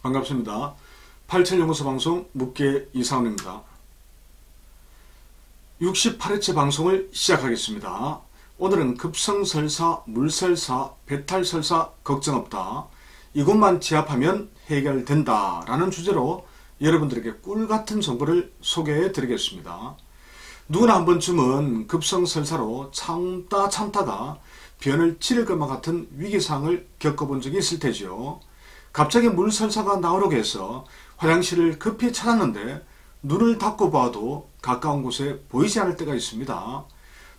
반갑습니다. 87연구소 방송 묻게 이상훈입니다. 68회째 방송을 시작하겠습니다. 오늘은 급성설사, 물설사, 배탈설사 걱정 없다. 이것만 제압하면 해결된다 라는 주제로 여러분들에게 꿀같은 정보를 소개해 드리겠습니다. 누구나 한 번쯤은 급성설사로 참다가 변을 치를 것만 같은 위기상황을 겪어본 적이 있을 테지요. 갑자기 물설사가 나오려고 해서 화장실을 급히 찾았는데 눈을 닫고 봐도 가까운 곳에 보이지 않을 때가 있습니다.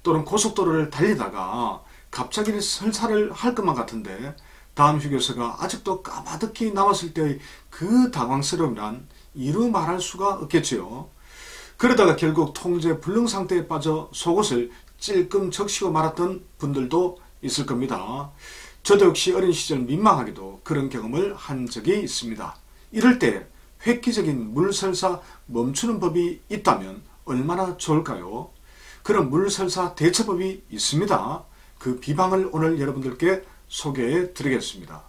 또는 고속도로를 달리다가 갑자기 설사를 할 것만 같은데 다음 휴게소가 아직도 까마득히 남았을 때의 그 당황스러움이란 이루 말할 수가 없겠지요. 그러다가 결국 통제 불능 상태에 빠져 속옷을 찔끔 적시고 말았던 분들도 있을 겁니다. 저도 역시 어린 시절 민망하게도 그런 경험을 한 적이 있습니다. 이럴 때 획기적인 물설사 멈추는 법이 있다면 얼마나 좋을까요? 그런 물설사 대처법이 있습니다. 그 비방을 오늘 여러분들께 소개해 드리겠습니다.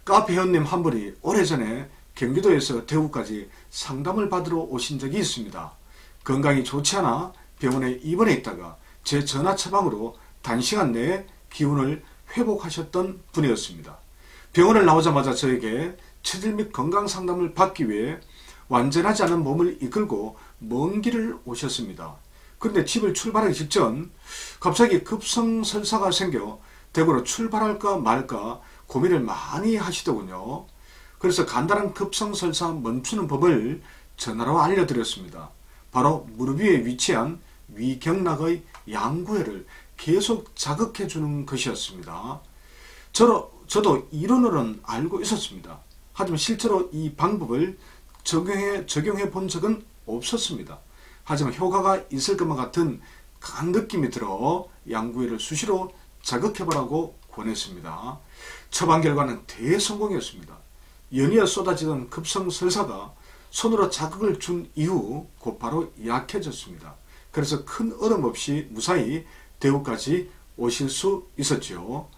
카페 회원님 한 분이 오래전에 경기도에서 대구까지 상담을 받으러 오신 적이 있습니다. 건강이 좋지 않아 병원에 입원해 있다가 제 전화 처방으로 단시간 내에 기운을 회복하셨던 분이었습니다. 병원을 나오자마자 저에게 체질 및 건강 상담을 받기 위해 완전하지 않은 몸을 이끌고 먼 길을 오셨습니다. 그런데 집을 출발하기 직전 갑자기 급성설사가 생겨 대구로 출발할까 말까 고민을 많이 하시더군요. 그래서 간단한 급성설사 멈추는 법을 전화로 알려드렸습니다. 바로 무릎 위에 위치한 위경락의 양구혈을 계속 자극해주는 것이었습니다. 저도 이론으로는 알고 있었습니다. 하지만 실제로 이 방법을 적용해 본 적은 없었습니다. 하지만 효과가 있을 것만 같은 강한 느낌이 들어 양구혈을 수시로 자극해보라고 권했습니다. 처방 결과는 대성공이었습니다. 연이어 쏟아지던 급성설사가 손으로 자극을 준 이후 곧바로 약해졌습니다. 그래서 큰 어려움 없이 무사히 대구까지 오실 수 있었죠.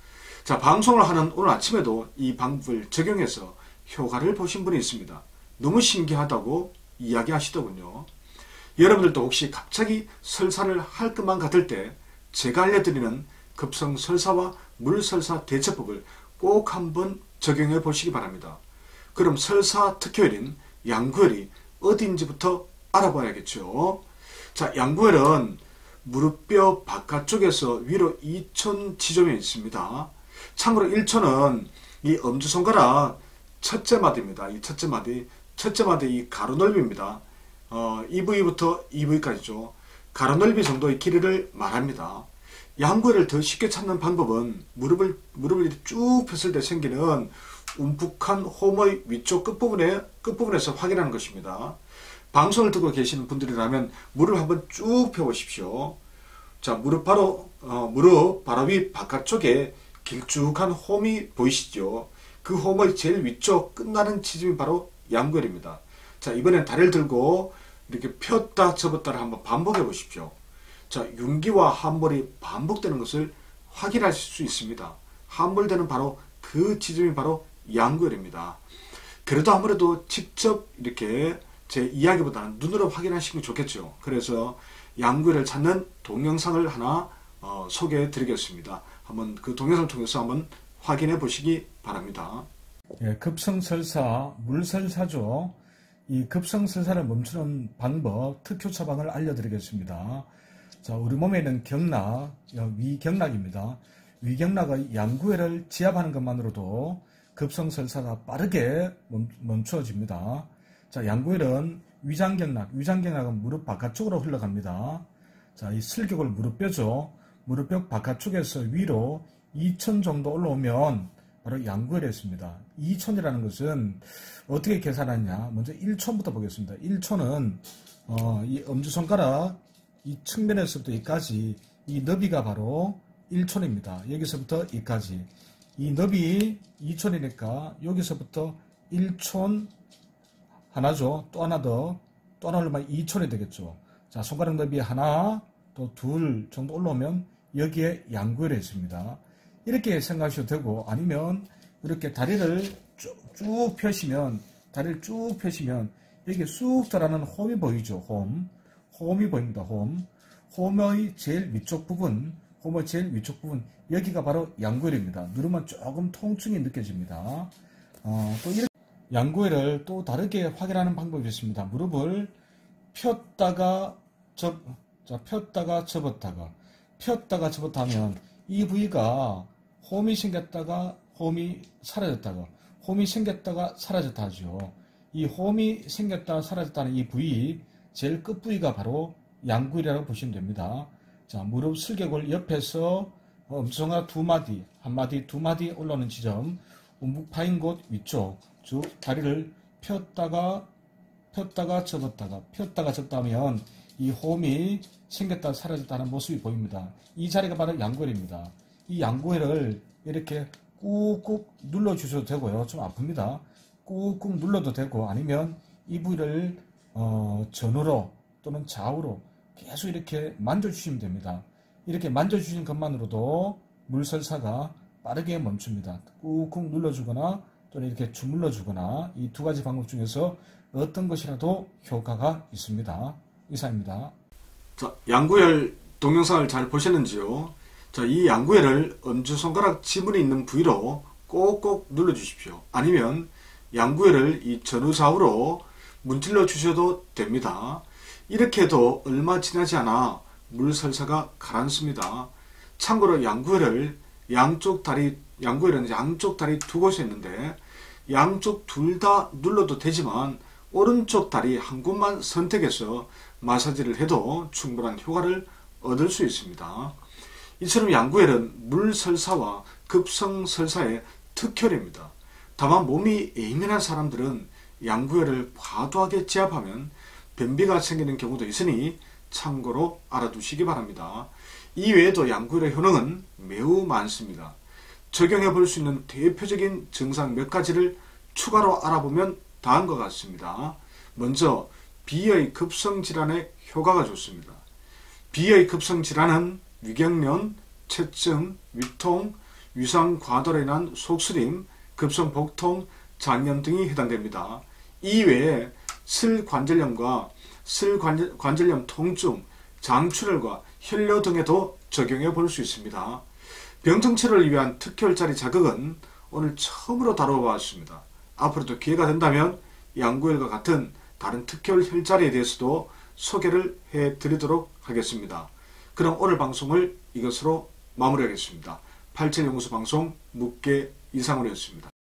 자, 방송을 하는 오늘 아침에도 이 방법을 적용해서 효과를 보신 분이 있습니다. 너무 신기하다고 이야기하시더군요. 여러분들도 혹시 갑자기 설사를 할 것만 같을 때 제가 알려드리는 급성설사와 물설사 대처법을 꼭 한번 적용해 보시기 바랍니다. 그럼 설사 특효혈인 양구혈이 어디인지부터 알아봐야겠죠. 자, 양구혈은 무릎뼈 바깥쪽에서 위로 2촌 지점에 있습니다. 참고로 1촌은 이 엄지손가락 첫째 마디입니다. 이 첫째 마디 이 가로 넓이입니다. 이 부위부터 이 부위까지죠. 가로 넓이 정도의 길이를 말합니다. 양구혈을 더 쉽게 찾는 방법은 무릎을 쭉 폈을 때 생기는 움푹한 홈의 위쪽 끝부분에서 확인하는 것입니다. 방송을 듣고 계시는 분들이라면 무릎을 한번 쭉 펴보십시오. 자, 무릎 바로 위 바깥쪽에 길쭉한 홈이 보이시죠? 그 홈의 제일 위쪽 끝나는 지점이 바로 양구혈입니다. 자, 이번엔 다리를 들고 이렇게 폈다 접었다를 한번 반복해 보십시오. 자, 윤기와 함몰이 반복되는 것을 확인하실 수 있습니다. 함몰되는 바로 그 지점이 바로 양구혈입니다. 그래도 아무래도 직접 이렇게 제 이야기보다는 눈으로 확인하시는 게 좋겠죠. 그래서 양구혈을 찾는 동영상을 하나 소개해 드리겠습니다. 한번 그 동영상을 통해서 한번 확인해 보시기 바랍니다. 예, 급성설사, 물설사죠. 이 급성설사를 멈추는 방법, 특효 처방을 알려드리겠습니다. 자, 우리 몸에 있는 경락, 위경락입니다. 위경락의 양구혈을 지압하는 것만으로도 급성설사가 빠르게 멈추어집니다. 자, 양구혈은 위장경락은 무릎 바깥쪽으로 흘러갑니다. 자, 이 슬격을 무릎뼈죠. 무릎뼈 바깥쪽에서 위로 2천 정도 올라오면 바로 양구혈이 있습니다. 2촌이라는 것은 어떻게 계산하냐? 먼저 1촌부터 보겠습니다. 1촌은 이 엄지손가락 이 측면에서부터 이까지 이 너비가 바로 1촌입니다. 여기서부터 이까지. 이 너비 2촌이니까 여기서부터 1촌 하나죠. 또 하나 더, 또 하나 올라오면 2촌이 되겠죠. 자, 손가락 너비 하나, 또 둘 정도 올라오면 여기에 양구혈이 있습니다. 이렇게 생각하셔도 되고, 아니면 이렇게 다리를 쭉 펴시면 다리를 쭉 펴시면 여기 쑥 들어가는 홈이 보이죠. 홈이 보입니다. 홈의 제일 위쪽 부분, 여기가 바로 양구엘입니다. 누르면 조금 통증이 느껴집니다. 또 이렇게 양구엘을 또 다르게 확인하는 방법이 있습니다. 무릎을 폈다가 접었다가 하면 이 부위가 홈이 생겼다가 홈이 사라졌다가 홈이 생겼다가 사라졌다 하죠. 이 홈이 생겼다가 사라졌다는 이 부위, 제일 끝 부위가 바로 양구엘이라고 보시면 됩니다. 자, 무릎 슬개골 옆에서 엄지손가락 한 마디 올라오는 지점, 움북 파인 곳 위쪽, 쭉 다리를 폈다가 접었다 하면 이 홈이 생겼다 사라졌다는 모습이 보입니다. 이 자리가 바로 양구엘입니다. 이 양구엘을 이렇게 꾹꾹 눌러주셔도 되고요. 좀 아픕니다. 꾹꾹 눌러도 되고, 아니면 이 부위를 전후로 또는 좌우로 계속 이렇게 만져주시면 됩니다. 이렇게 만져주시는 것만으로도 물설사가 빠르게 멈춥니다. 꾹꾹 눌러주거나 또는 이렇게 주물러주거나, 이 두 가지 방법 중에서 어떤 것이라도 효과가 있습니다. 이상입니다. 자, 양구엘 동영상을 잘 보셨는지요? 자, 이 양구엘을 엄지손가락 지문이 있는 부위로 꼭꼭 눌러주십시오. 아니면 양구엘을 이 전후좌우로 문질러 주셔도 됩니다. 이렇게 해도 얼마 지나지 않아 물설사가 가라앉습니다. 참고로 양구엘은 양쪽 다리 두 곳에 있는데, 양쪽 둘 다 눌러도 되지만 오른쪽 다리 한 곳만 선택해서 마사지를 해도 충분한 효과를 얻을 수 있습니다. 이처럼 양구엘은 물설사와 급성설사의 특효입니다. 다만 몸이 예민한 사람들은 양구엘을 과도하게 제압하면 변비가 생기는 경우도 있으니 참고로 알아두시기 바랍니다. 이외에도 양구엘의 효능은 매우 많습니다. 적용해 볼 수 있는 대표적인 증상 몇 가지를 추가로 알아보면 다음과 같습니다. 먼저 비의 급성질환의 효과가 좋습니다. 비의 급성질환은 위경련, 체증, 위통, 위상과도로 인한 속쓰림, 급성복통, 장염 등이 해당됩니다. 이외에 슬관절염과 슬관절염 통증, 장출혈과 혈뇨 등에도 적용해 볼 수 있습니다. 병정치료를 위한 특효혈자리 자극은 오늘 처음으로 다뤄보았습니다. 앞으로도 기회가 된다면 양구엘과 같은 다른 특효혈자리에 대해서도 소개를 해드리도록 하겠습니다. 그럼 오늘 방송을 이것으로 마무리하겠습니다. 87연구소 방송 묻게 이상으로였습니다.